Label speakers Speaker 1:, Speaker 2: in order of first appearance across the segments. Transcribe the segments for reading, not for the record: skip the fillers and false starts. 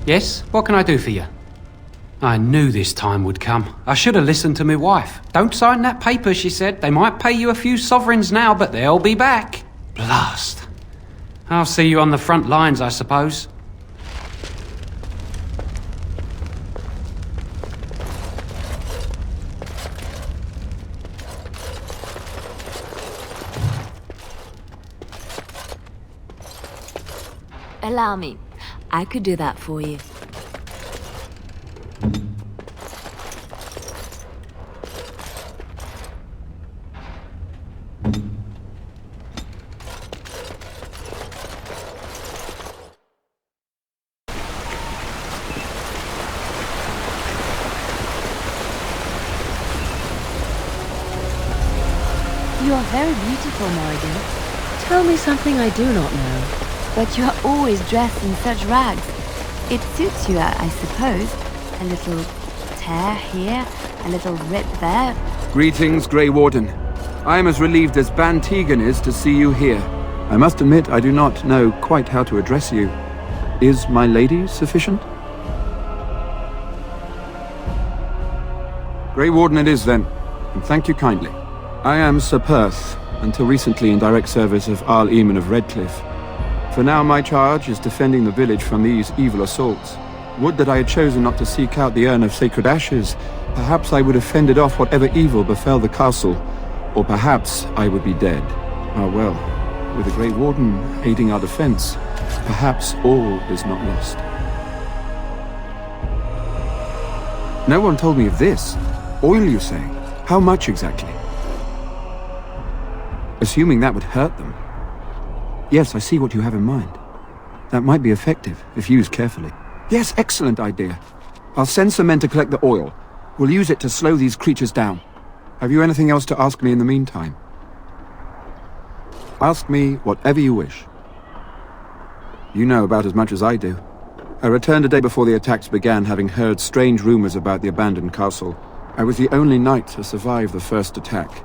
Speaker 1: Yes? What can I do for you? I knew this time would come. I should have listened to my wife. Don't sign that paper, she said. They might pay you a few sovereigns now, but they'll be back. Blast. I'll see you on the front lines, I suppose.
Speaker 2: Allow me. I could do that for you.
Speaker 3: You are very beautiful, Morrigan. Tell me something I do not know.
Speaker 2: But you are always dressed in such rags. It suits you, I suppose. A little tear here, a little rip there.
Speaker 4: Greetings, Grey Warden. I am as relieved as Ban Tegan is to see you here. I must admit I do not know quite how to address you. Is my lady sufficient? Grey Warden it is then, and thank you kindly. I am Sir Perth, until recently in direct service of Arl Eamon of Redcliffe. For now my charge is defending the village from these evil assaults. Would that I had chosen not to seek out the Urn of Sacred Ashes. Perhaps I would have fended off whatever evil befell the castle, or perhaps I would be dead. Ah well, with the Grey Warden aiding our defense, perhaps all is not lost. No one told me of this. Oil, you say? How much exactly? Assuming that would hurt them. Yes, I see what you have in mind. That might be effective, if used carefully. Yes, excellent idea. I'll send some men to collect the oil. We'll use it to slow these creatures down. Have you anything else to ask me in the meantime? Ask me whatever you wish. You know about as much as I do. I returned a day before the attacks began, having heard strange rumors about the abandoned castle. I was the only knight to survive the first attack.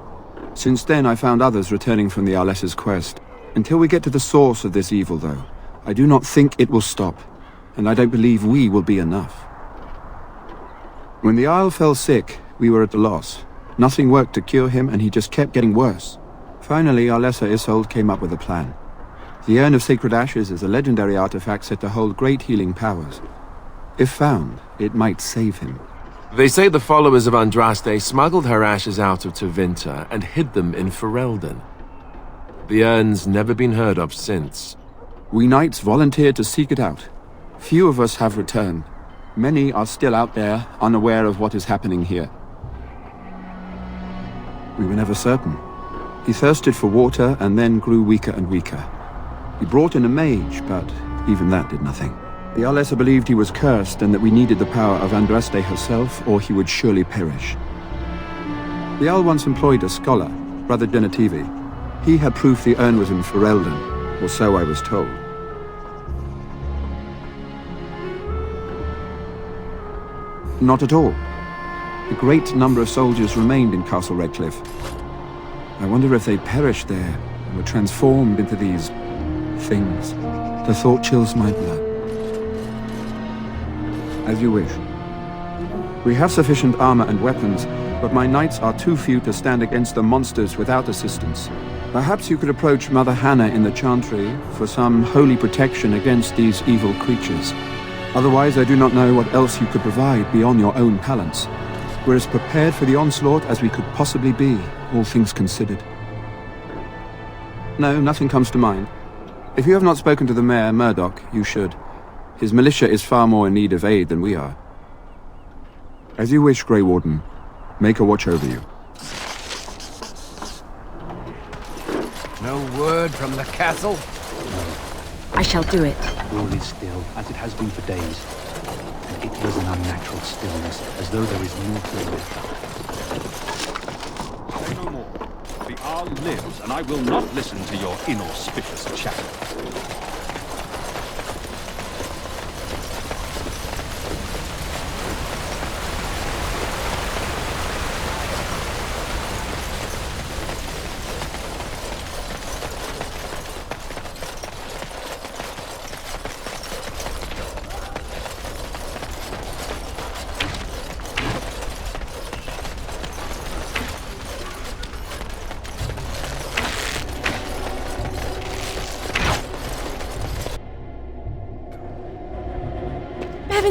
Speaker 4: Since then, I found others returning from the Arlessa's quest. Until we get to the source of this evil, though, I do not think it will stop, and I don't believe we will be enough. When the Isle fell sick, we were at a loss. Nothing worked to cure him, and he just kept getting worse. Finally, Arlessa Isolde came up with a plan. The Urn of Sacred Ashes is a legendary artifact said to hold great healing powers. If found, it might save him.
Speaker 5: They say the followers of Andraste smuggled her ashes out of Tevinter and hid them in Ferelden. The urn's never been heard of since.
Speaker 4: We knights volunteered to seek it out. Few of us have returned. Many are still out there, unaware of what is happening here. We were never certain. He thirsted for water and then grew weaker and weaker. He brought in a mage, but even that did nothing. The Arlessa believed he was cursed and that we needed the power of Andraste herself, or he would surely perish. The Jarl once employed a scholar, Brother Genetivi. He had proof the urn was in Ferelden, or so I was told. Not at all. A great number of soldiers remained in Castle Redcliffe. I wonder if they perished there and were transformed into these things. The thought chills my blood. As you wish. We have sufficient armor and weapons, but my knights are too few to stand against the monsters without assistance. Perhaps you could approach Mother Hannah in the Chantry for some holy protection against these evil creatures. Otherwise, I do not know what else you could provide beyond your own talents. We're as prepared for the onslaught as we could possibly be, all things considered. No, nothing comes to mind. If you have not spoken to the Mayor, Murdoch, you should. His militia is far more in need of aid than we are. As you wish, Grey Warden. Make a watch over you.
Speaker 6: No word from the castle?
Speaker 3: I shall do it.
Speaker 1: All is still, as it has been for days. And it is an unnatural stillness, as though there is naught to live.
Speaker 7: Say no more. The Jarl lives, and I will not listen to your inauspicious chatter.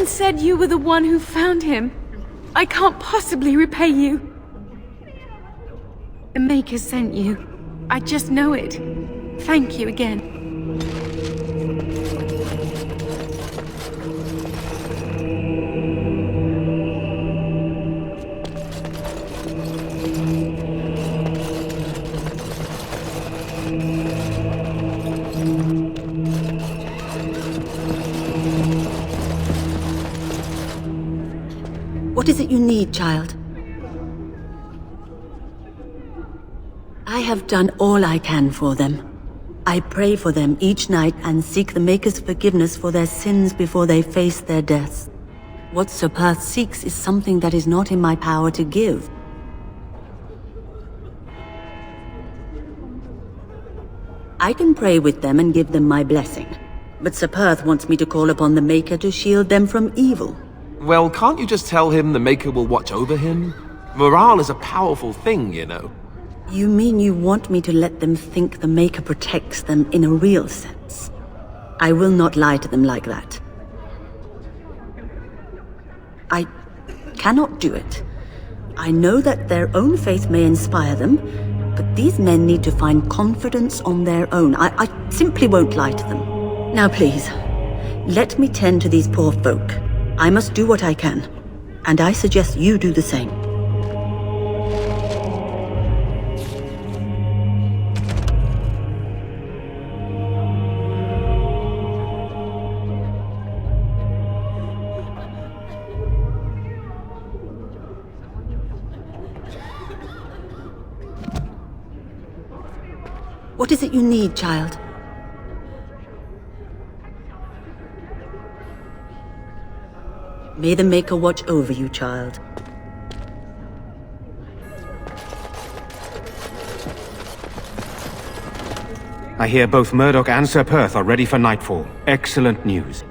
Speaker 3: Someone said you were the one who found him. I can't possibly repay you. The Maker sent you. I just know it. Thank you again.
Speaker 8: What is it you need, child? I have done all I can for them. I pray for them each night and seek the Maker's forgiveness for their sins before they face their deaths. What Sir Perth seeks is something that is not in my power to give. I can pray with them and give them my blessing, but Sir Perth wants me to call upon the Maker to shield them from evil.
Speaker 5: Well, can't you just tell him the Maker will watch over him? Morale is a powerful thing, you know.
Speaker 8: You mean you want me to let them think the Maker protects them in a real sense? I will not lie to them like that. I cannot do it. I know that their own faith may inspire them, but these men need to find confidence on their own. I simply won't lie to them. Now please, let me tend to these poor folk. I must do what I can, and I suggest you do the same. What is it you need, child? May the Maker watch over you, child.
Speaker 9: I hear both Murdoch and Sir Perth are ready for nightfall. Excellent news.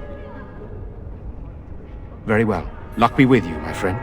Speaker 9: Very well. Luck be with you, my friend.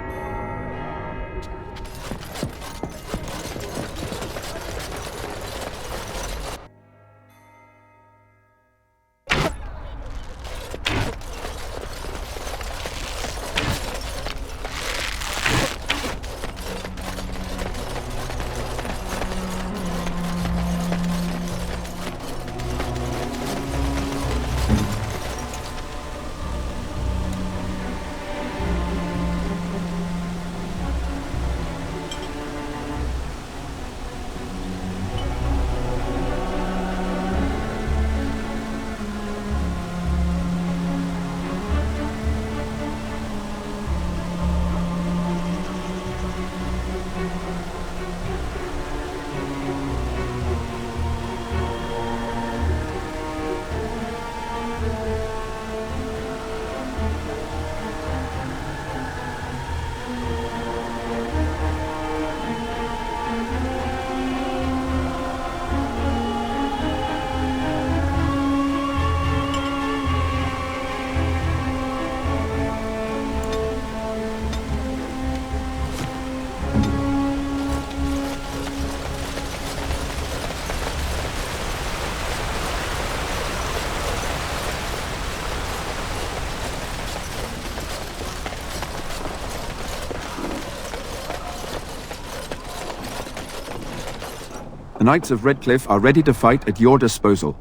Speaker 4: The Knights of Redcliffe are ready to fight at your disposal.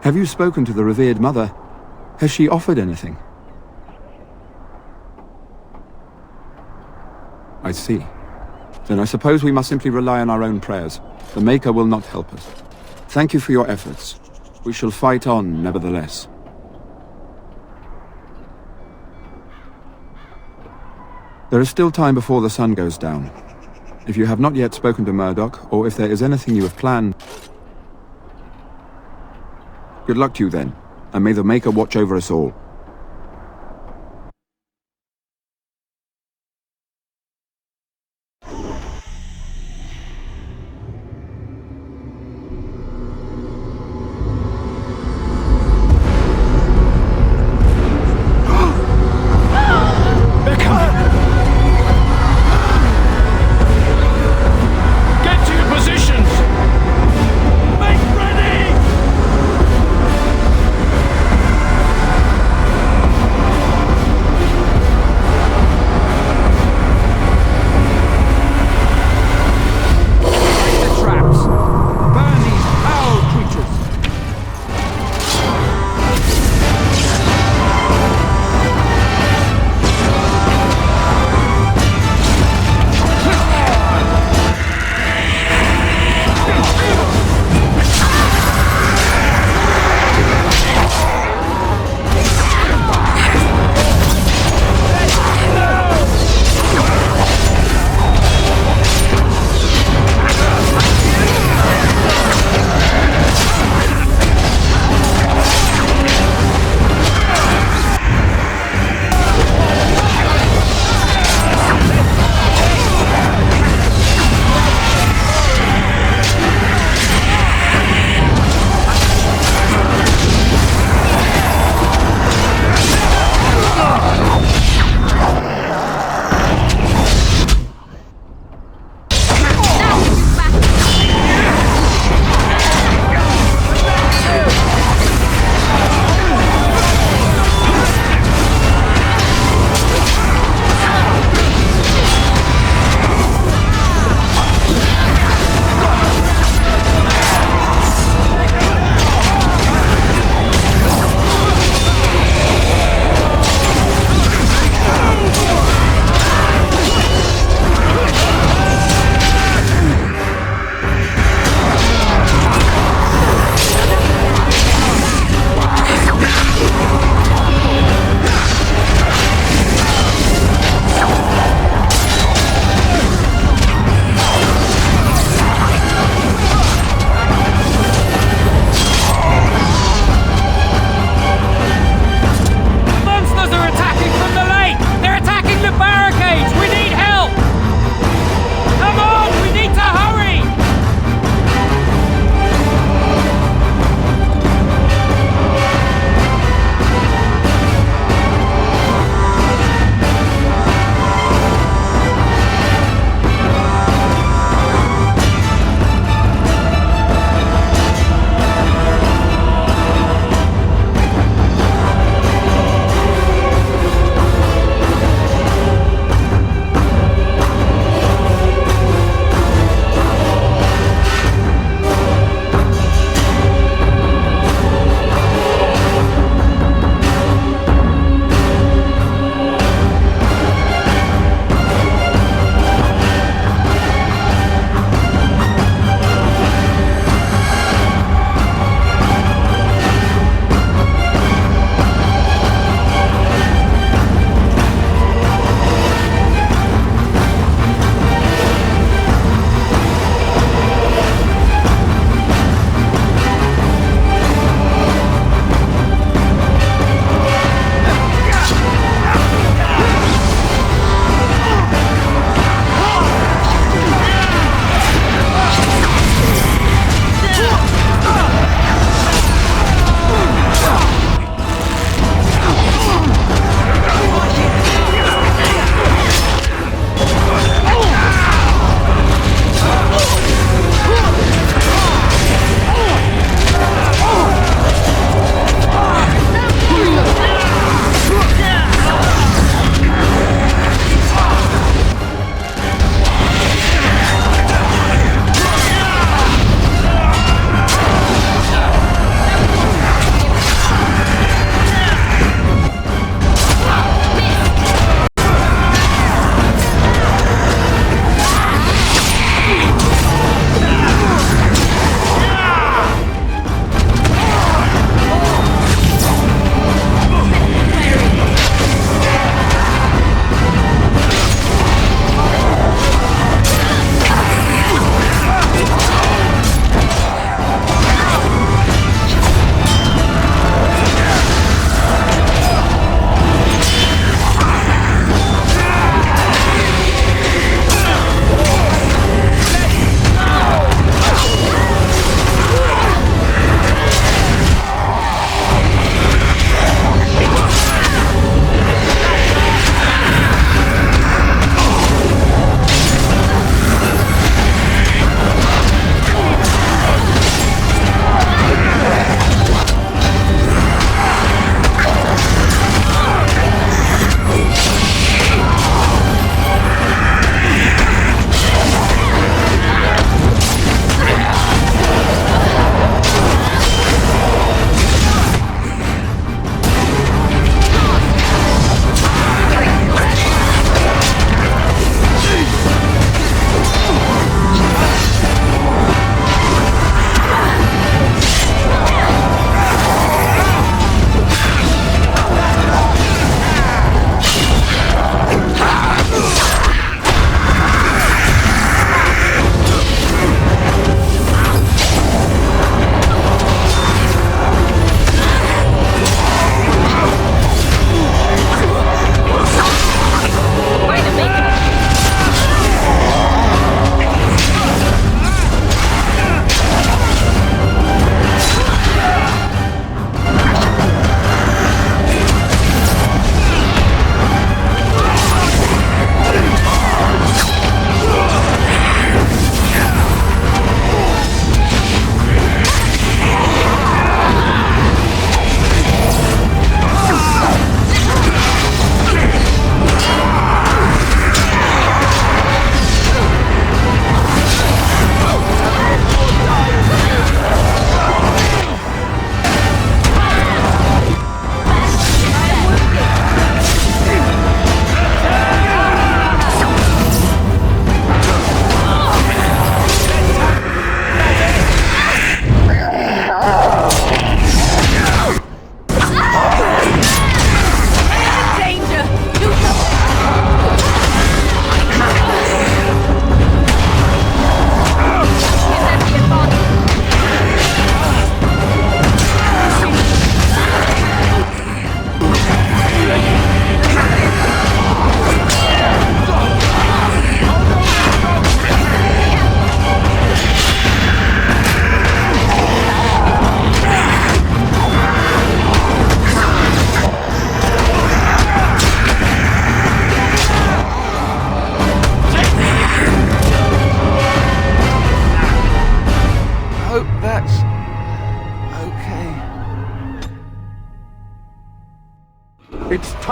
Speaker 4: Have you spoken to the revered mother? Has she offered anything? I see. Then I suppose we must simply rely on our own prayers. The Maker will not help us. Thank you for your efforts. We shall fight on, nevertheless. There is still time before the sun goes down. If you have not yet spoken to Murdoch, or if there is anything you have planned... Good luck to you then, and may the Maker watch over us all.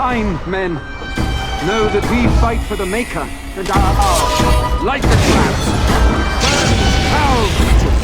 Speaker 4: Fine, men. Know that we fight for the Maker, and our light the clouds. Burn, foul creatures.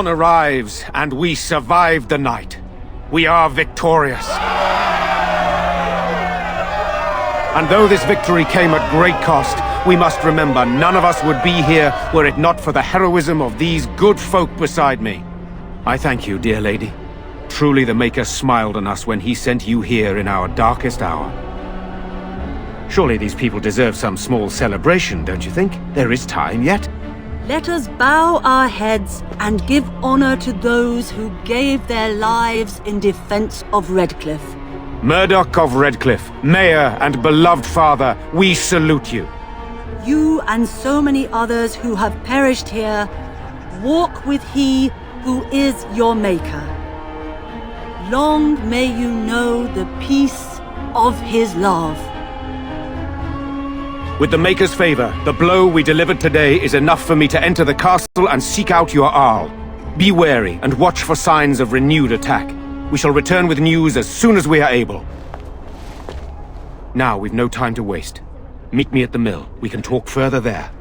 Speaker 9: dawn arrives, and we survive the night. We are victorious. And though this victory came at great cost, we must remember none of us would be here were it not for the heroism of these good folk beside me. I thank you, dear lady. Truly the Maker smiled on us when he sent you here in our darkest hour. Surely these people deserve some small celebration, don't you think? There is time yet.
Speaker 8: Let us bow our heads and give honor to those who gave their lives in defense of Redcliffe.
Speaker 9: Murdoch of Redcliffe, Mayor and beloved father, we salute you.
Speaker 8: You and so many others who have perished here, walk with he who is your Maker. Long may you know the peace of his love.
Speaker 9: With the Maker's favor, the blow we delivered today is enough for me to enter the castle and seek out your Arl. Be wary and watch for signs of renewed attack. We shall return with news as soon as we are able. Now we've no time to waste. Meet me at the mill. We can talk further there.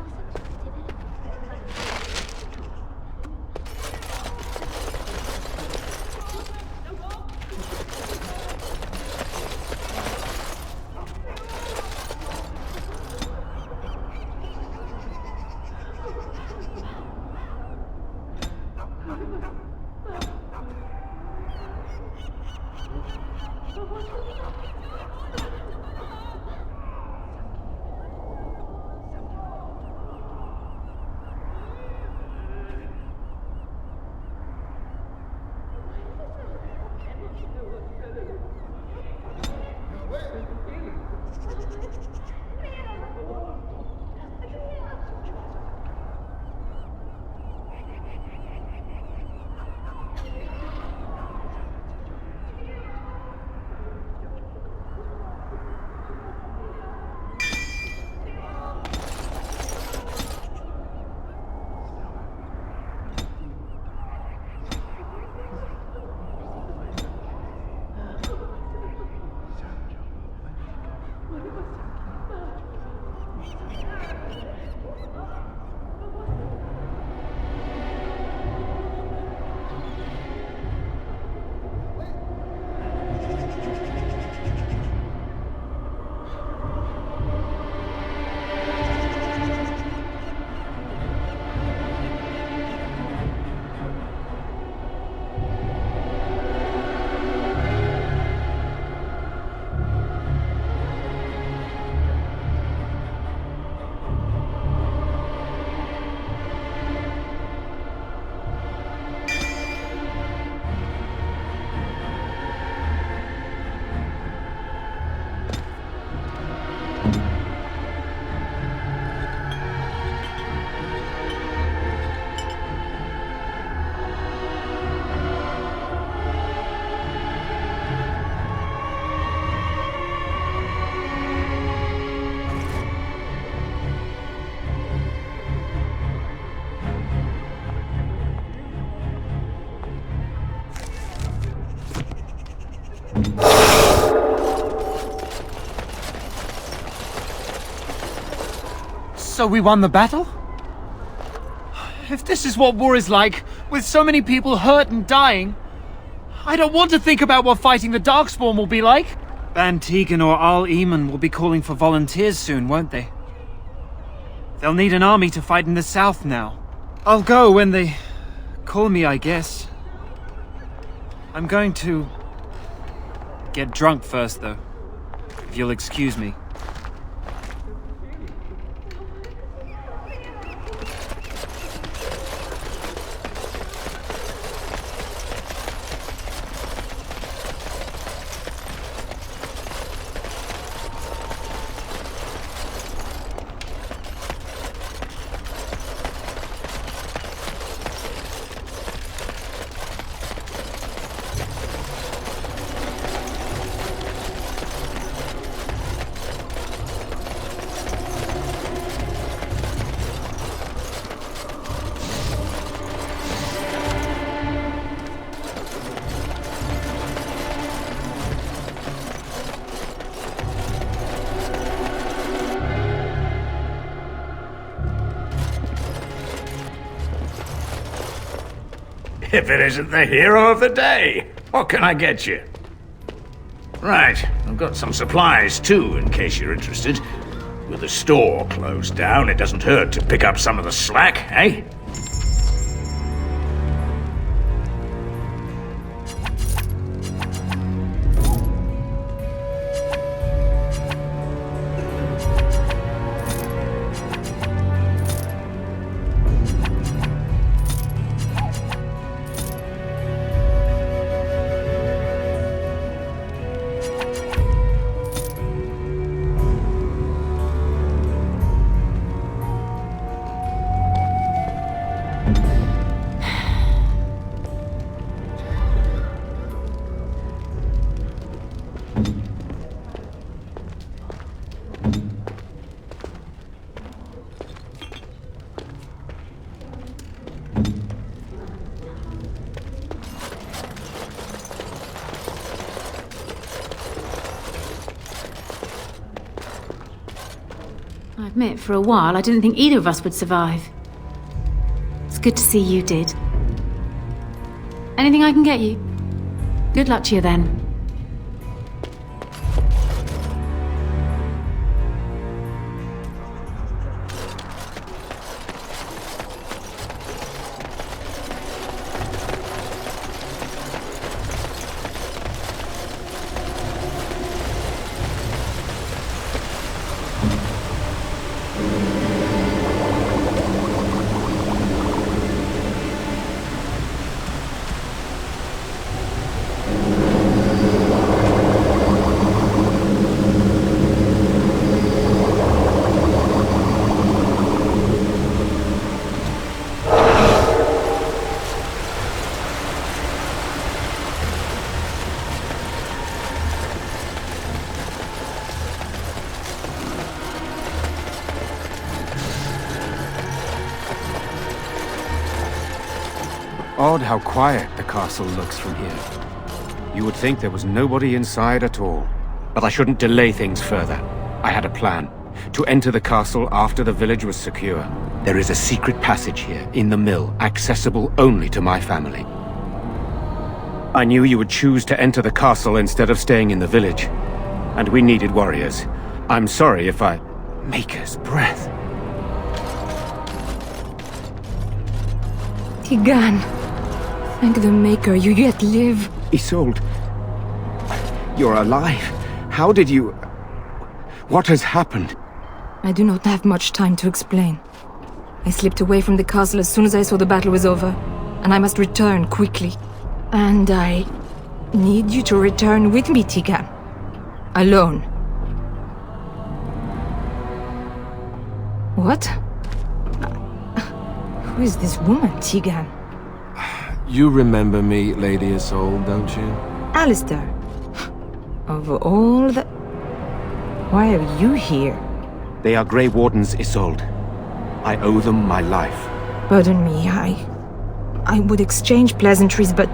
Speaker 10: So we won the battle? If this is what war is like, with so many people hurt and dying, I don't want to think about what fighting the Darkspawn will be like. Ban Tegan or Arl Eamon will be calling for volunteers soon, won't they? They'll need an army to fight in the south now. I'll go when they call me, I guess. I'm going to get drunk first, though, if you'll excuse me.
Speaker 11: If it isn't the hero of the day, what can I get you? Right, I've got some supplies too, in case you're interested. With the store closed down, it doesn't hurt to pick up some of the slack, eh?
Speaker 12: I admit, for a while, I didn't think either of us would survive. It's good to see you did. Anything I can get you? Good luck to you then.
Speaker 9: Odd how quiet the castle looks from here. You would think there was nobody inside at all. But I shouldn't delay things further. I had a plan. To enter the castle after the village was secure. There is a secret passage here, in the mill, accessible only to my family. I knew you would choose to enter the castle instead of staying in the village. And we needed warriors. I'm sorry if I... Maker's breath.
Speaker 13: Tigan. Thank the Maker, you yet live.
Speaker 9: Isolde. You're alive. How did you... What has happened?
Speaker 13: I do not have much time to explain. I slipped away from the castle as soon as I saw the battle was over, and I must return quickly. And I need you to return with me, Tigan. Alone. What? Who is this woman, Tigan?
Speaker 5: You remember me, Lady Isolde, don't you?
Speaker 13: Alistair. Of all the... Why are you here?
Speaker 9: They are Grey Wardens, Isolde. I owe them my life.
Speaker 13: Pardon me, I would exchange pleasantries, but...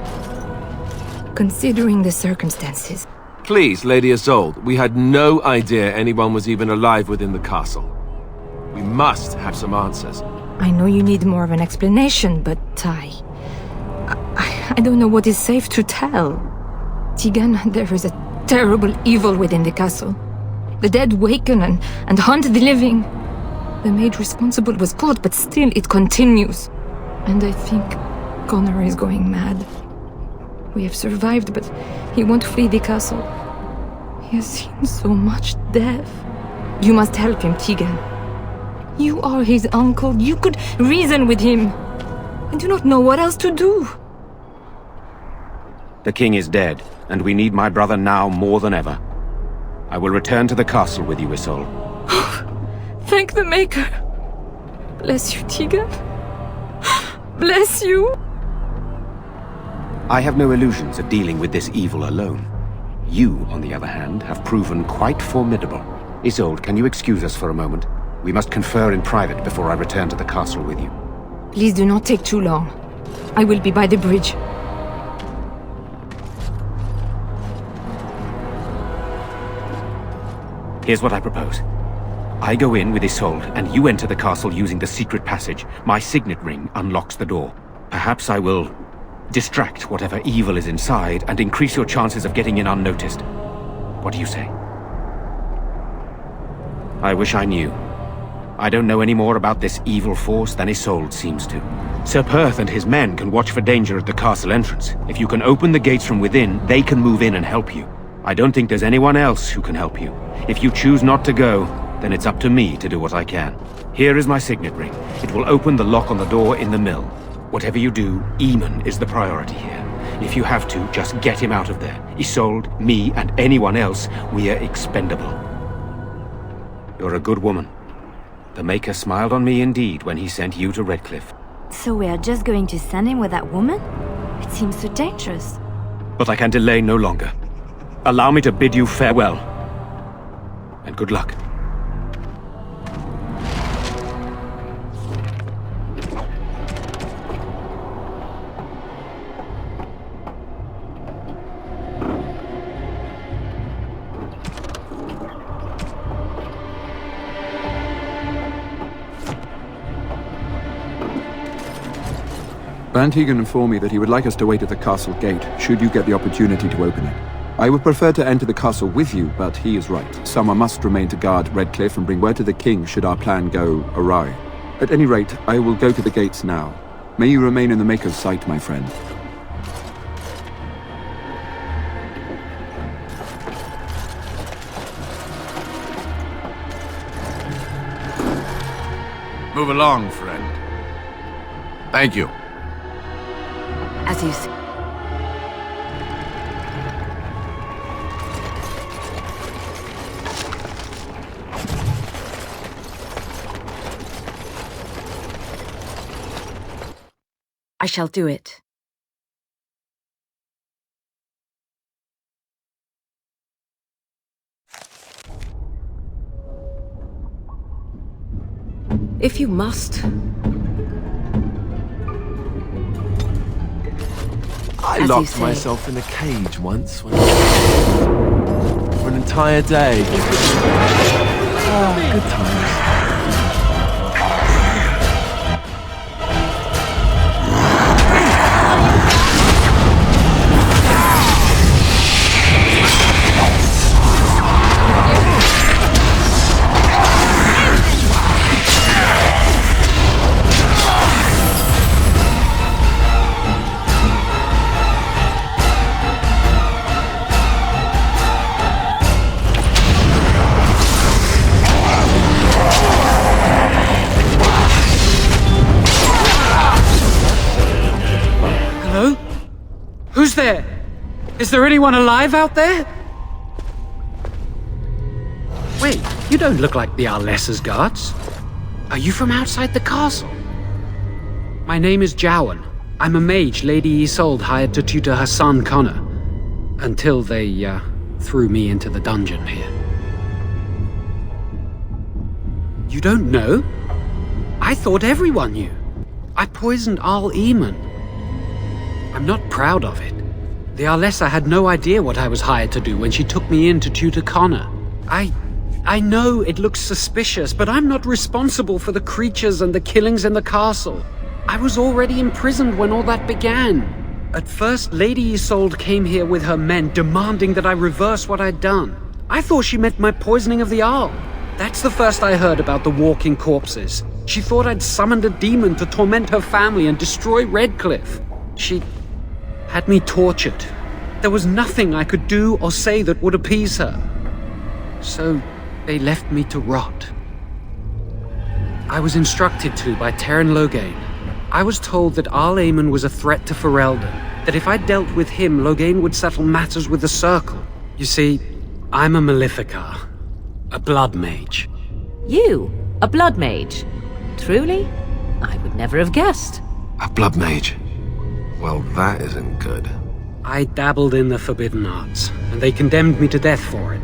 Speaker 13: Considering the circumstances...
Speaker 5: Please, Lady Isolde, we had no idea anyone was even alive within the castle. We must have some answers.
Speaker 13: I know you need more of an explanation, but I don't know what is safe to tell. Tigan, there is a terrible evil within the castle. The dead waken and hunt the living. The maid responsible was caught, but still it continues. And I think Connor is going mad. We have survived, but he won't flee the castle. He has seen so much death. You must help him, Tigan. You are his uncle. You could reason with him. I do not know what else to do.
Speaker 9: The king is dead, and we need my brother now more than ever. I will return to the castle with you, Isolde.
Speaker 13: Thank the Maker. Bless you, Tigan. Bless you.
Speaker 9: I have no illusions of dealing with this evil alone. You, on the other hand, have proven quite formidable. Isolde, can you excuse us for a moment? We must confer in private before I return to the castle with you.
Speaker 13: Please do not take too long. I will be by the bridge.
Speaker 9: Here's what I propose. I go in with Isolde, and you enter the castle using the secret passage. My signet ring unlocks the door. Perhaps I will distract whatever evil is inside and increase your chances of getting in unnoticed. What do you say? I wish I knew. I don't know any more about this evil force than Isolde seems to. Sir Perth and his men can watch for danger at the castle entrance. If you can open the gates from within, they can move in and help you. I don't think there's anyone else who can help you. If you choose not to go, then it's up to me to do what I can. Here is my signet ring. It will open the lock on the door in the mill. Whatever you do, Eamon is the priority here. If you have to, just get him out of there. Isolde, me, and anyone else, we are expendable. You're a good woman. The Maker smiled on me indeed when he sent you to Redcliffe.
Speaker 2: So we are just going to send him with that woman? It seems so dangerous.
Speaker 9: But I can delay no longer. Allow me to bid you farewell. And good luck.
Speaker 4: Van Tegan informed me that he would like us to wait at the castle gate, should you get the opportunity to open it. I would prefer to enter the castle with you, but he is right. Someone must remain to guard Redcliffe and bring word to the king should our plan go awry. At any rate, I will go to the gates now. May you remain in the Maker's sight, my friend.
Speaker 6: Move along, friend. Thank you.
Speaker 2: As you see. I shall do it.
Speaker 3: If you must.
Speaker 5: I
Speaker 2: As you
Speaker 5: locked
Speaker 2: say.
Speaker 5: myself in a cage once for an entire day. Ah, good times.
Speaker 1: Who's there? Is there anyone alive out there? Wait, you don't look like the Arlessa's guards. Are you from outside the castle? My name is Jowan. I'm a mage Lady Isolde hired to tutor her son Connor. Until they, threw me into the dungeon here. You don't know? I thought everyone knew. I poisoned Arl Eamon. I'm not proud of it. The Arlessa had no idea what I was hired to do when she took me in to tutor Connor. I know it looks suspicious, but I'm not responsible for the creatures and the killings in the castle. I was already imprisoned when all that began. At first, Lady Isolde came here with her men demanding that I reverse what I'd done. I thought she meant my poisoning of the Arl. That's the first I heard about the walking corpses. She thought I'd summoned a demon to torment her family and destroy Redcliffe. She had me tortured. There was nothing I could do or say that would appease her. So they left me to rot. I was instructed to by Teyrn Loghain. I was told that Arl Eamon was a threat to Ferelden, that if I dealt with him, Loghain would settle matters with the Circle. You see, I'm a Maleficar, a blood mage.
Speaker 3: You? A blood mage? Truly? I would never have guessed.
Speaker 5: A blood mage? Well, that isn't good.
Speaker 1: I dabbled in the forbidden arts, and they condemned me to death for it.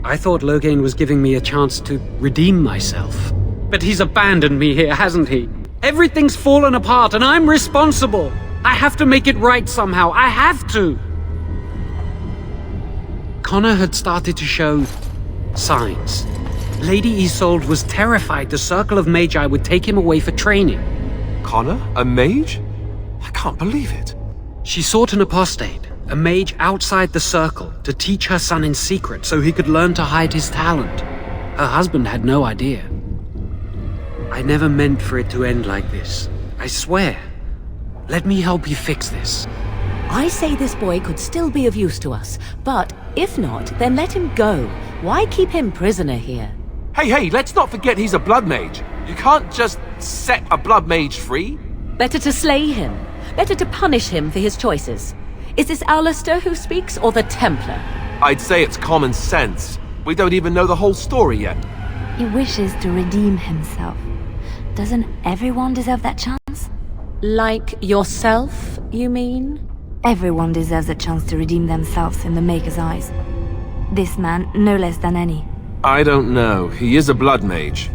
Speaker 1: I thought Loghain was giving me a chance to redeem myself. But he's abandoned me here, hasn't he? Everything's fallen apart, and I'm responsible! I have to make it right somehow, I have to! Connor had started to show signs. Lady Isolde was terrified the Circle of Magi would take him away for training.
Speaker 5: Connor? A mage? I can't can't believe it.
Speaker 1: She sought an apostate, a mage outside the circle, to teach her son in secret so he could learn to hide his talent. Her husband had no idea. I never meant for it to end like this. I swear. Let me help you fix this.
Speaker 3: I say this boy could still be of use to us, but if not, then let him go. Why keep him prisoner here?
Speaker 5: Hey, let's not forget he's a blood mage. You can't just set a blood mage free.
Speaker 3: Better to slay him. Better to punish him for his choices. Is this Alistair who speaks, or the Templar?
Speaker 5: I'd say it's common sense. We don't even know the whole story yet.
Speaker 2: He wishes to redeem himself. Doesn't everyone deserve that chance?
Speaker 3: Like yourself, you mean?
Speaker 2: Everyone deserves a chance to redeem themselves in the Maker's eyes. This man, no less than any.
Speaker 5: I don't know. He is a blood mage.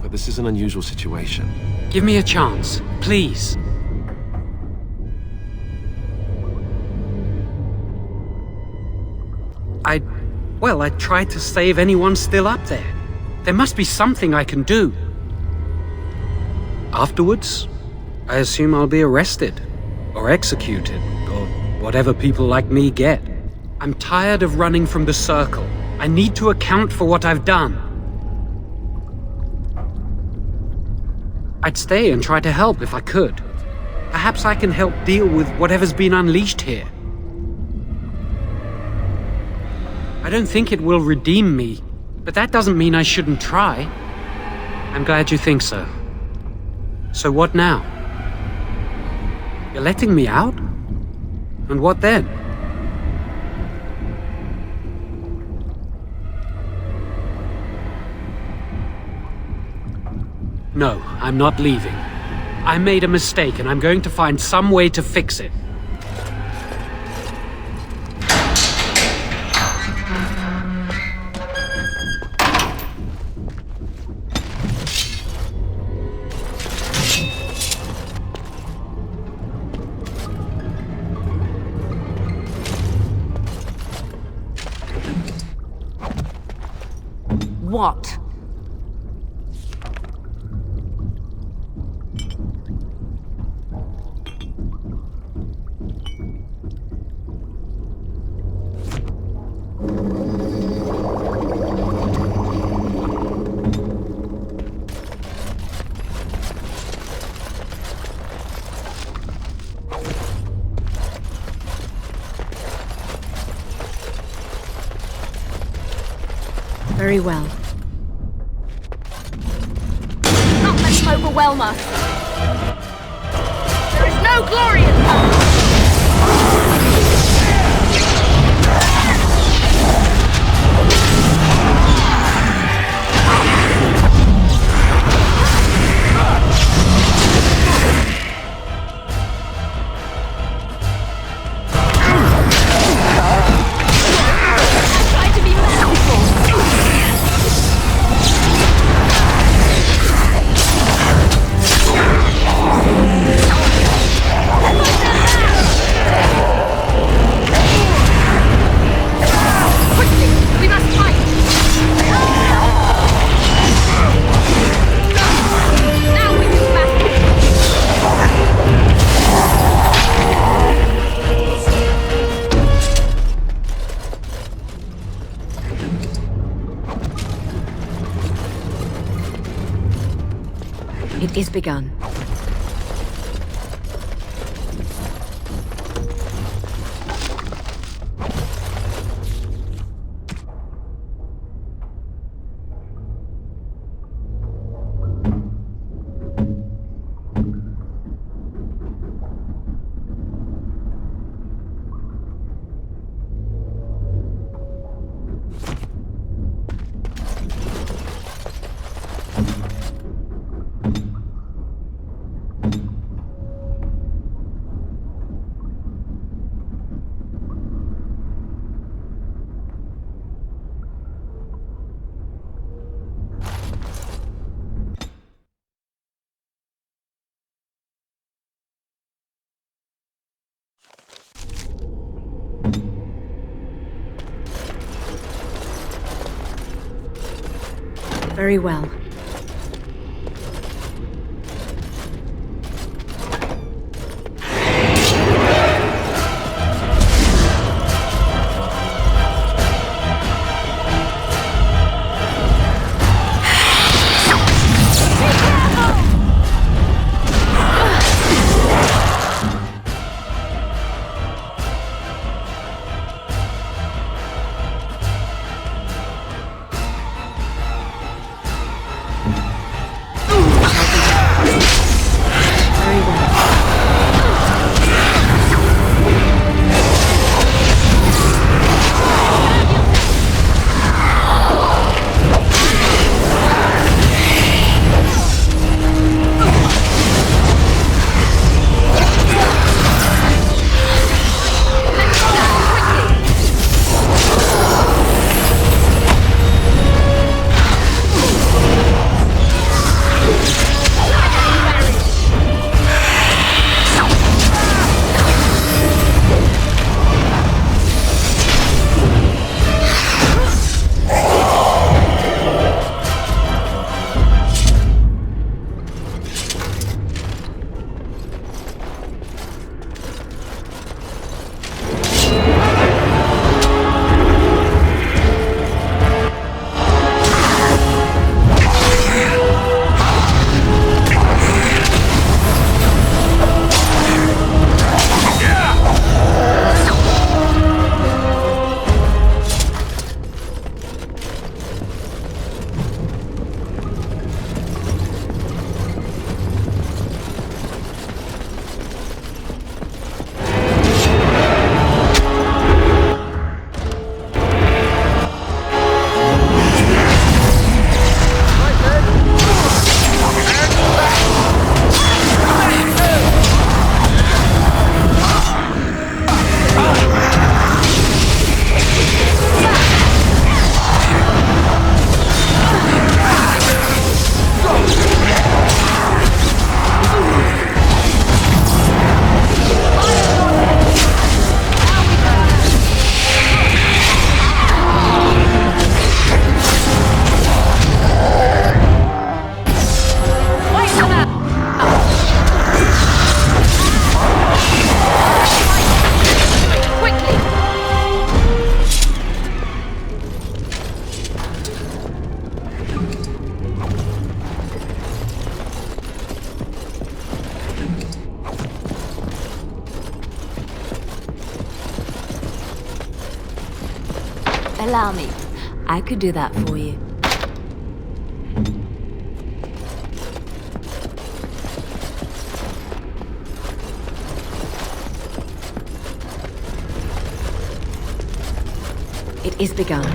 Speaker 5: But this is an unusual situation.
Speaker 1: Give me a chance, please. I tried to save anyone still up there. There must be something I can do. Afterwards, I assume I'll be arrested, or executed, or whatever people like me get. I'm tired of running from the circle. I need to account for what I've done. I'd stay and try to help if I could. Perhaps I can help deal with whatever's been unleashed here. I don't think it will redeem me, but that doesn't mean I shouldn't try. I'm glad you think so. So what now? You're letting me out? And what then? No, I'm not leaving. I made a mistake and I'm going to find some way to fix it.
Speaker 3: What?
Speaker 13: Very well.
Speaker 14: Not let him overwhelm us. There is no glory in that.
Speaker 3: It is begun. Very well.
Speaker 2: Allow me. I could do that for you.
Speaker 3: It is begun.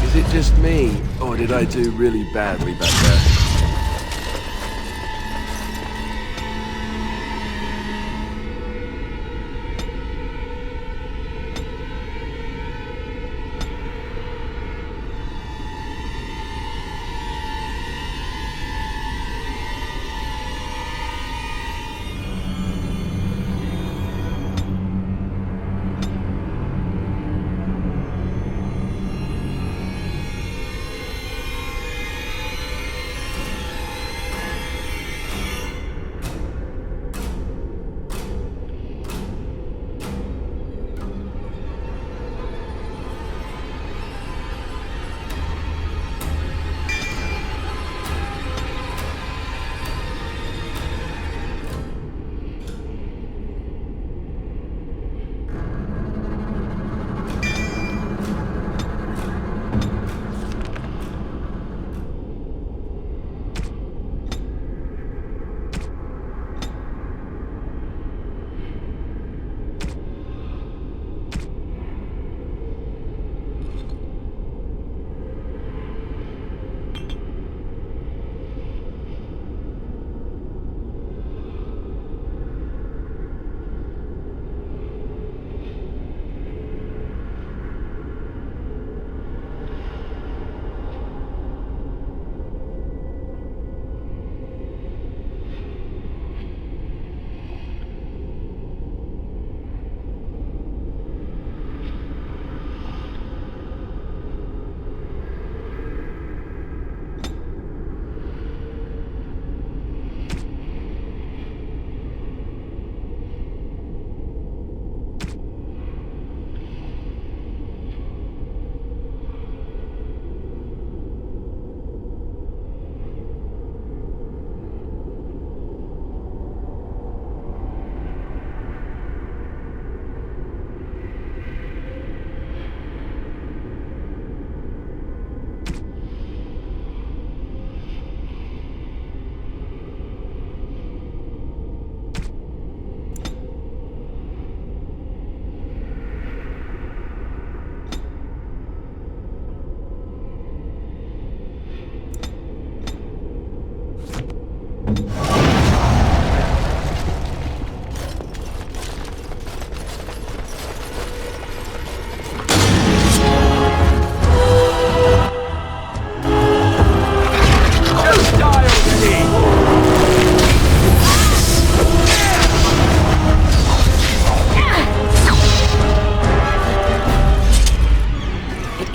Speaker 5: Is it just me, or did I do really badly back there?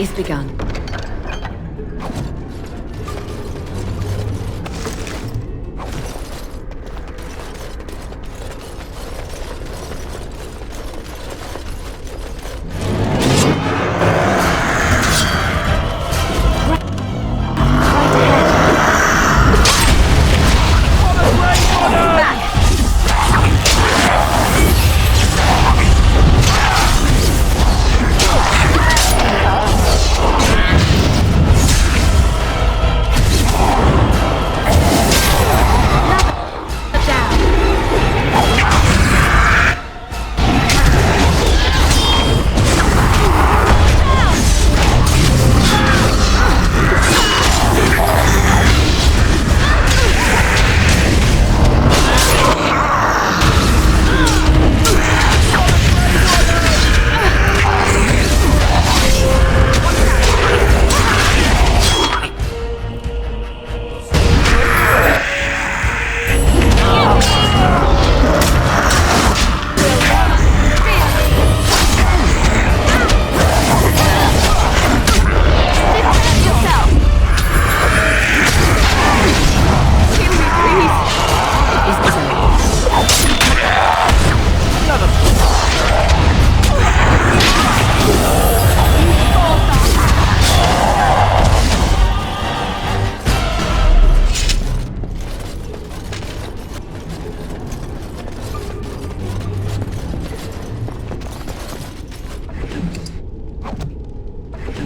Speaker 8: is begun.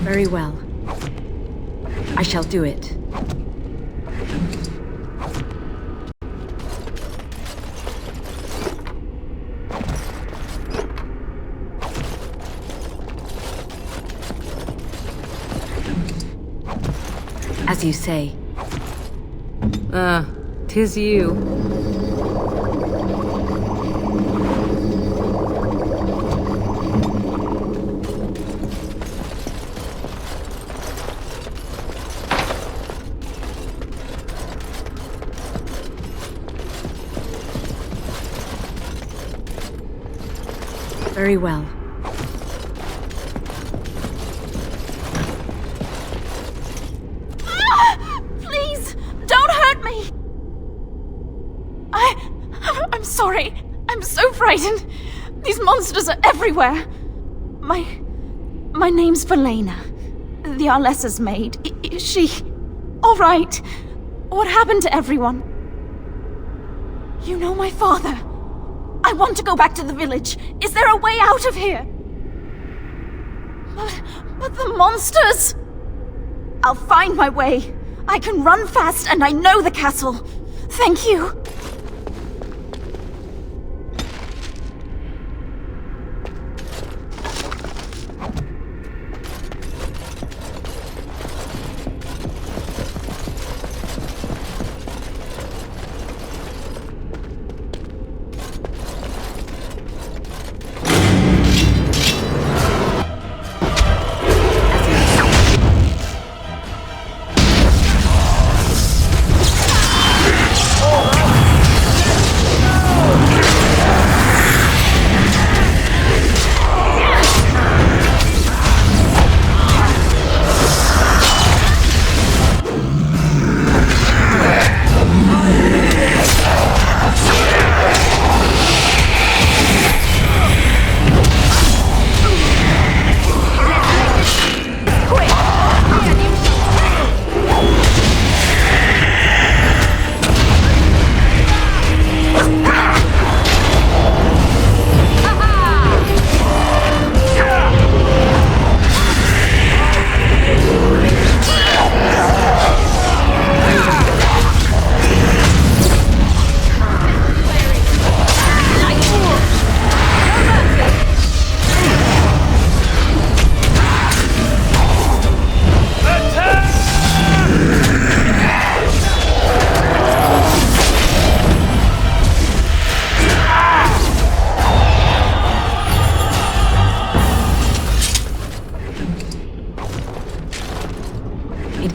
Speaker 8: Very well. I shall do it. As you say.
Speaker 3: Tis you.
Speaker 8: Very well.
Speaker 14: Please, don't hurt me! I'm sorry. I'm so frightened. These monsters are everywhere. My name's Valena. The Arlessa's maid. Is she all right? What happened to everyone? You know my father. I want to go back to the village. Is there a way out of here? But the monsters! I'll find my way. I can run fast and I know the castle. Thank you.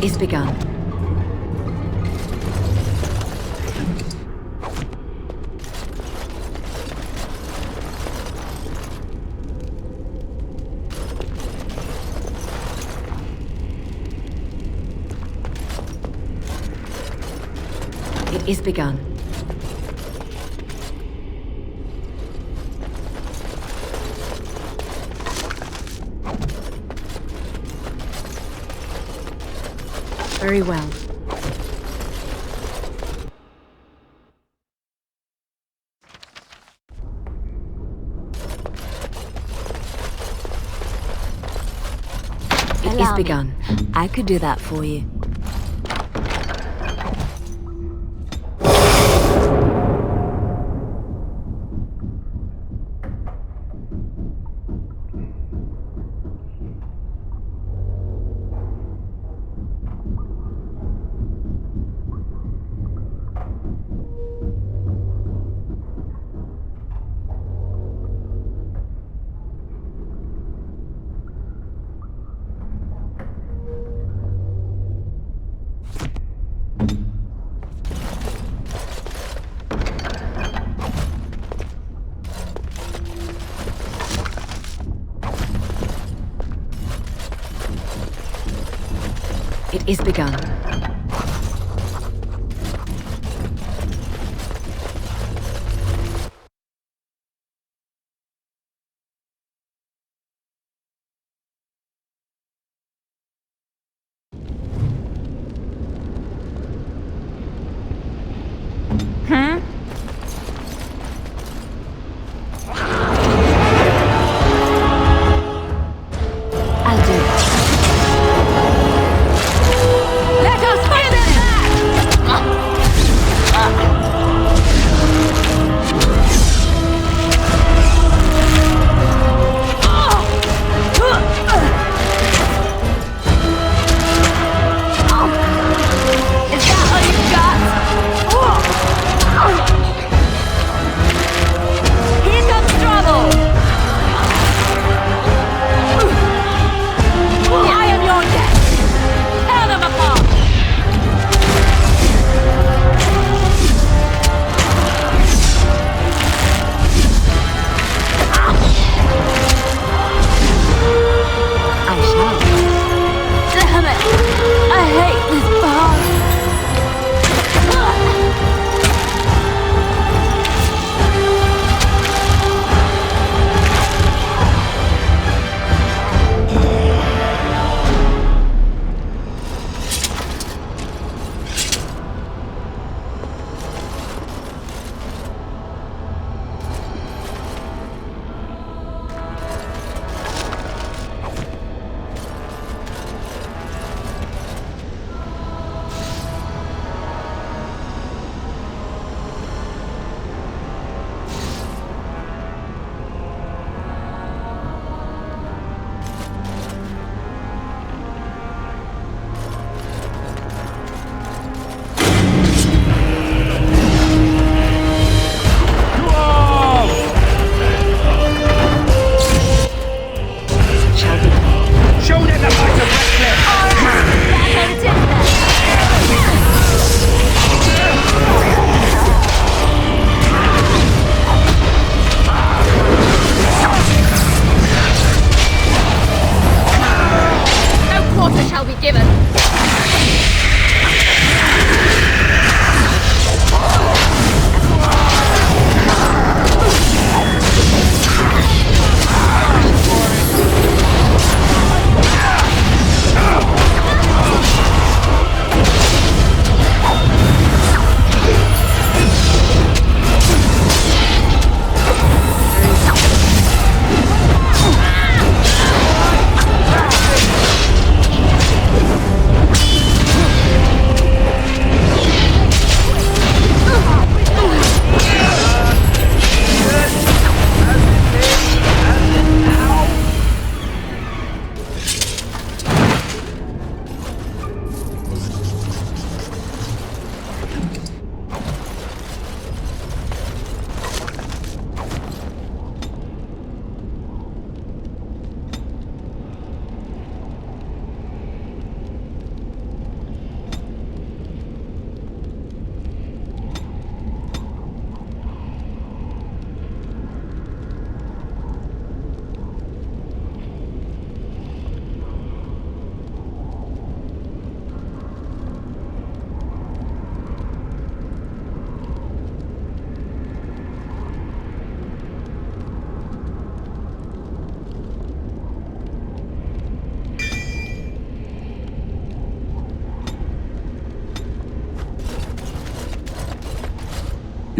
Speaker 8: Is begun.
Speaker 3: It is begun. Very well. It is begun. I could do that for you. It is begun.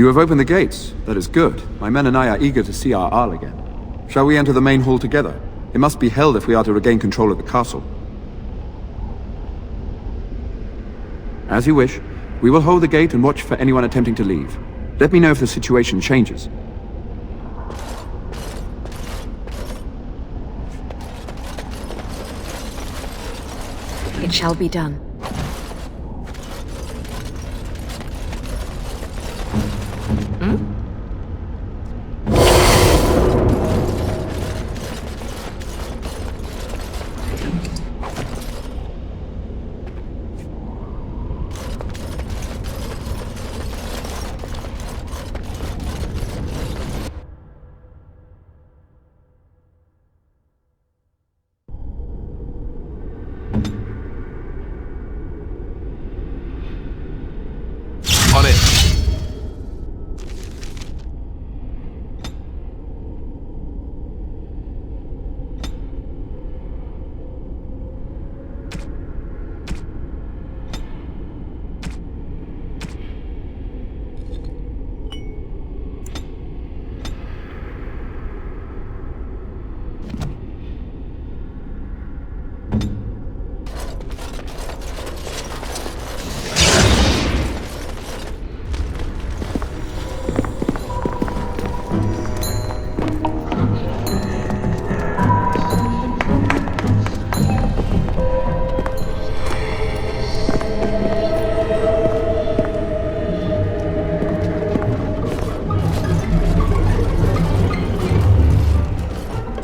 Speaker 4: You have opened the gates. That is good. My men and I are eager to see our Arl again. Shall we enter the main hall together? It must be held if we are to regain control of the castle. As you wish. We will hold the gate and watch for anyone attempting to leave. Let me know if the situation changes.
Speaker 3: It shall be done.
Speaker 5: On it.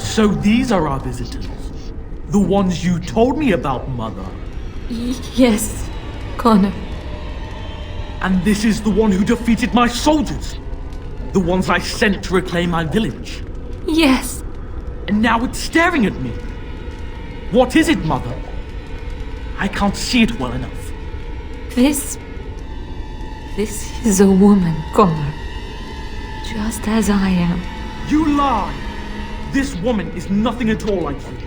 Speaker 15: So these are our visitors. The ones you told me about, Mother.
Speaker 13: Yes, Connor.
Speaker 15: And this is the one who defeated my soldiers. The ones I sent to reclaim my village.
Speaker 13: Yes.
Speaker 15: And now it's staring at me. What is it, Mother? I can't see it well enough.
Speaker 13: This is a woman, Connor. Just as I am.
Speaker 15: You lie! This woman is nothing at all like you.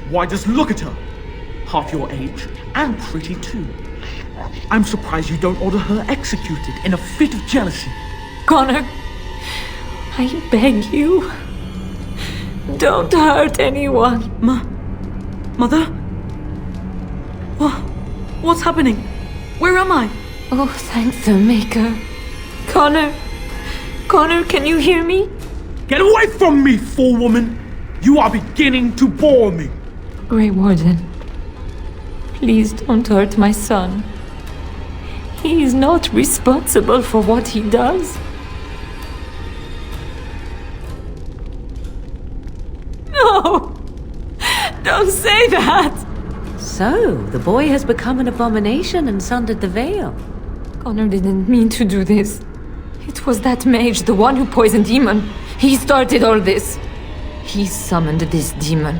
Speaker 15: Why, just look at her. Half your age, and pretty too. I'm surprised you don't order her executed in a fit of jealousy.
Speaker 13: Connor, I beg you. Don't hurt anyone.
Speaker 8: Mother? What's happening? Where am I?
Speaker 13: Oh, thank the Maker. Connor, can you hear me?
Speaker 15: Get away from me, fool woman! You are beginning to bore me.
Speaker 13: Grey Warden, please don't hurt my son. He is not responsible for what he does. No! Don't say that!
Speaker 3: So, the boy has become an abomination and sundered the veil.
Speaker 13: Connor didn't mean to do this. It was that mage, the one who poisoned Demon. He started all this. He summoned this demon.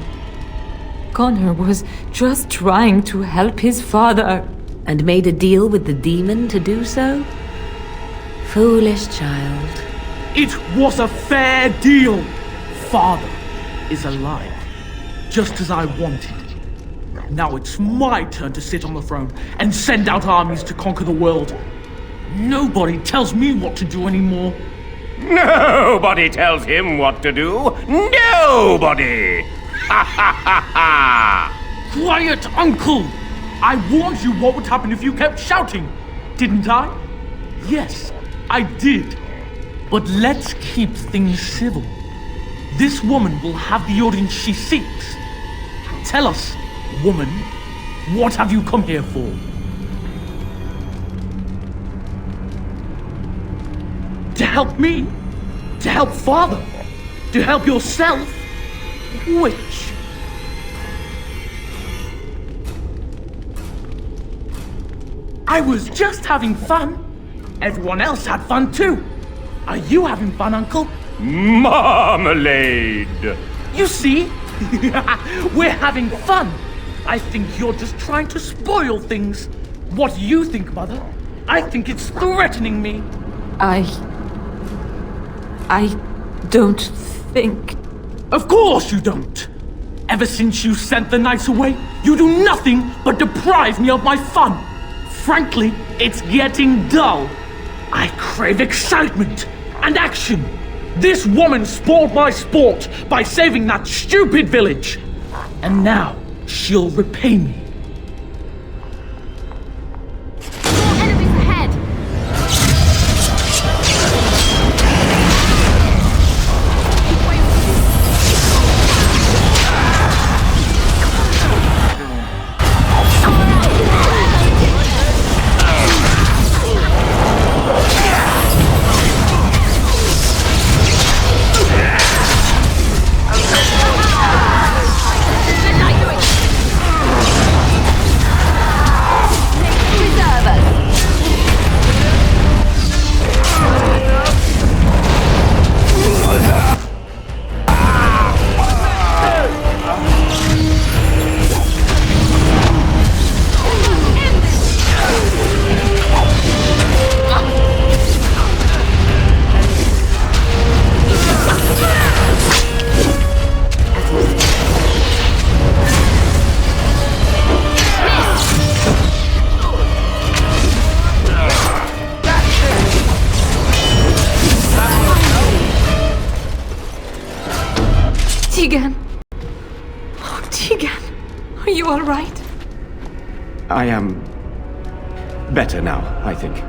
Speaker 13: Connor was just trying to help his father.
Speaker 3: And made a deal with the demon to do so? Foolish child.
Speaker 15: It was a fair deal. Father is alive, just as I wanted. Now it's my turn to sit on the throne and send out armies to conquer the world. Nobody tells me what to do anymore.
Speaker 9: Nobody tells him what to do. Nobody! Ha ha ha ha!
Speaker 15: Quiet, Uncle! I warned you what would happen if you kept shouting, didn't I? Yes, I did. But let's keep things civil. This woman will have the audience she seeks. Tell us, woman, what have you come here for? To help me? To help Father? To help yourself? Which? I was just having fun. Everyone else had fun too. Are you having fun, Uncle?
Speaker 9: Marmalade!
Speaker 15: You see? We're having fun. I think you're just trying to spoil things. What do you think, Mother? I think it's threatening me.
Speaker 13: I don't think...
Speaker 15: Of course you don't! Ever since you sent the knights away, you do nothing but deprive me of my fun. Frankly, it's getting dull. I crave excitement and action. This woman spoiled my sport by saving that stupid village. And now she'll repay me.
Speaker 14: Enemies ahead!
Speaker 13: Tegan! Oh, Tegan! Are you alright?
Speaker 9: I am better now, I think.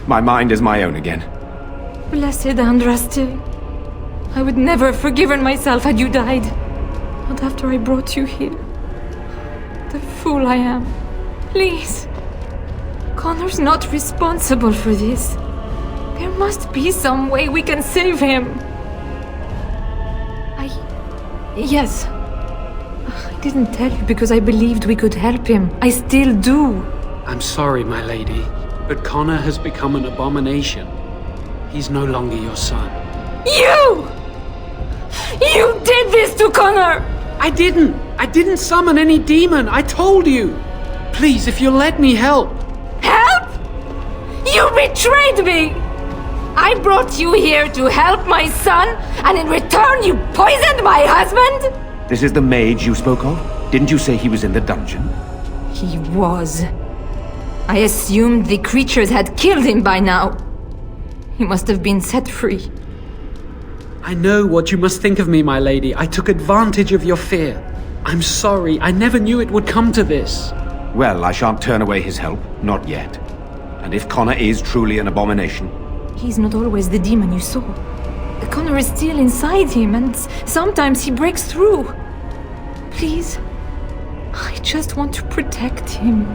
Speaker 9: My mind is my own again.
Speaker 13: Blessed Andraste. I would never have forgiven myself had you died. Not after I brought you here. The fool I am. Please. Connor's not responsible for this. There must be some way we can save him. Yes. I didn't tell you because I believed we could help him. I still do.
Speaker 1: I'm sorry, my lady, but Connor has become an abomination. He's no longer your son.
Speaker 13: You! You did this to Connor!
Speaker 1: I didn't summon any demon. I told you. Please, if you'll let me help.
Speaker 13: Help? You betrayed me! I brought you here to help my son, and in return you poisoned my husband?
Speaker 9: This is the mage you spoke of? Didn't you say he was in the dungeon?
Speaker 13: He was. I assumed the creatures had killed him by now. He must have been set free.
Speaker 1: I know what you must think of me, my lady. I took advantage of your fear. I'm sorry. I never knew it would come to this.
Speaker 9: Well, I shan't turn away his help. Not yet. And if Connor is truly an abomination...
Speaker 13: He's not always the demon you saw. Connor is still inside him, and sometimes he breaks through. Please, I just want to protect him.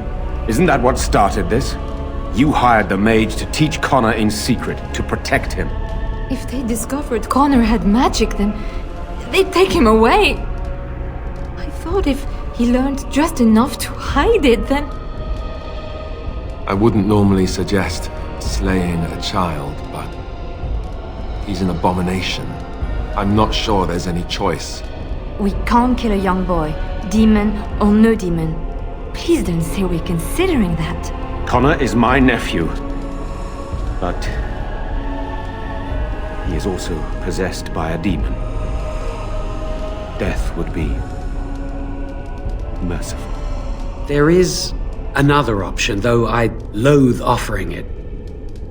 Speaker 9: Isn't that what started this? You hired the mage to teach Connor in secret, to protect him.
Speaker 13: If they discovered Connor had magic, then they'd take him away. I thought if he learned just enough to hide it, then...
Speaker 5: I wouldn't normally suggest slaying a child, but he's an abomination. I'm not sure there's any choice.
Speaker 2: We can't kill a young boy, demon or no demon. Please don't say we're considering that.
Speaker 9: Connor is my nephew, but he is also possessed by a demon. Death would be merciful.
Speaker 1: There is another option, though I loathe offering it.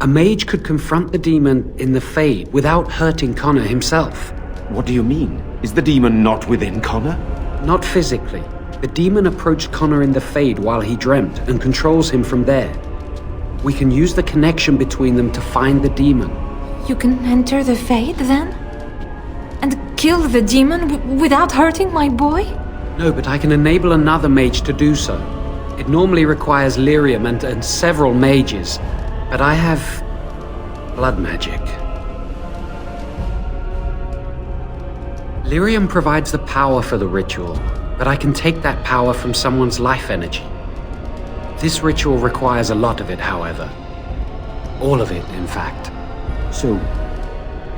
Speaker 1: A mage could confront the demon in the Fade without hurting Connor himself.
Speaker 9: What do you mean? Is the demon not within Connor?
Speaker 1: Not physically. The demon approached Connor in the Fade while he dreamt and controls him from there. We can use the connection between them to find the demon.
Speaker 13: You can enter the Fade, then? And kill the demon without hurting my boy?
Speaker 1: No, but I can enable another mage to do so. It normally requires lyrium and several mages. But I have blood magic. Lyrium provides the power for the ritual, but I can take that power from someone's life energy. This ritual requires a lot of it, however. All of it, in fact.
Speaker 9: So,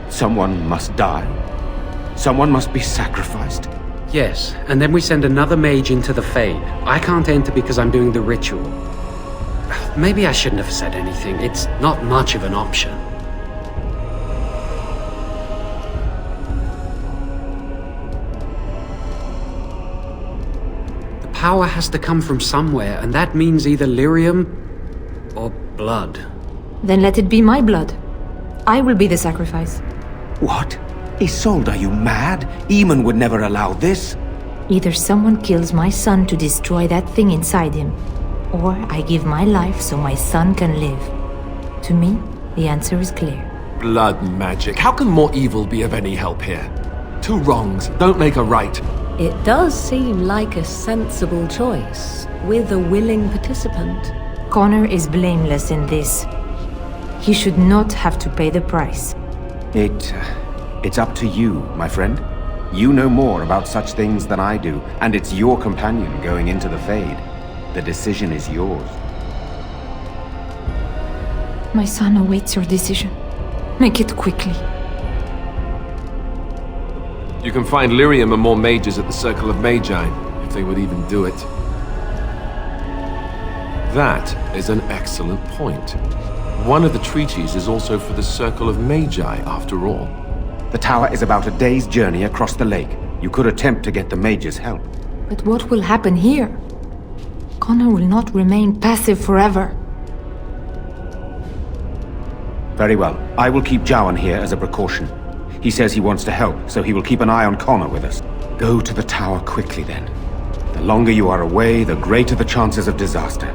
Speaker 9: someone must die? Someone must be sacrificed?
Speaker 1: Yes, and then we send another mage into the Fade. I can't enter because I'm doing the ritual. Maybe I shouldn't have said anything. It's not much of an option. The power has to come from somewhere, and that means either lyrium or blood.
Speaker 13: Then let it be my blood. I will be the sacrifice.
Speaker 9: What? Isolde, are you mad? Eamon would never allow this.
Speaker 13: Either someone kills my son to destroy that thing inside him, or I give my life so my son can live. To me, the answer is clear.
Speaker 5: Blood magic. How can more evil be of any help here? Two wrongs don't make a right.
Speaker 3: It does seem like a sensible choice, with a willing participant.
Speaker 13: Connor is blameless in this. He should not have to pay the price.
Speaker 9: It's up to you, my friend. You know more about such things than I do, and it's your companion going into the Fade. The decision is yours.
Speaker 13: My son awaits your decision. Make it quickly.
Speaker 5: You can find Lyrium and more mages at the Circle of Magi, if they would even do it. That is an excellent point. One of the treaties is also for the Circle of Magi, after all.
Speaker 9: The tower is about a day's journey across the lake. You could attempt to get the mages' help.
Speaker 13: But what will happen here? Connor will not remain passive forever.
Speaker 9: Very well. I will keep Jowan here as a precaution. He says he wants to help, so he will keep an eye on Connor with us. Go to the tower quickly, then. The longer you are away, the greater the chances of disaster.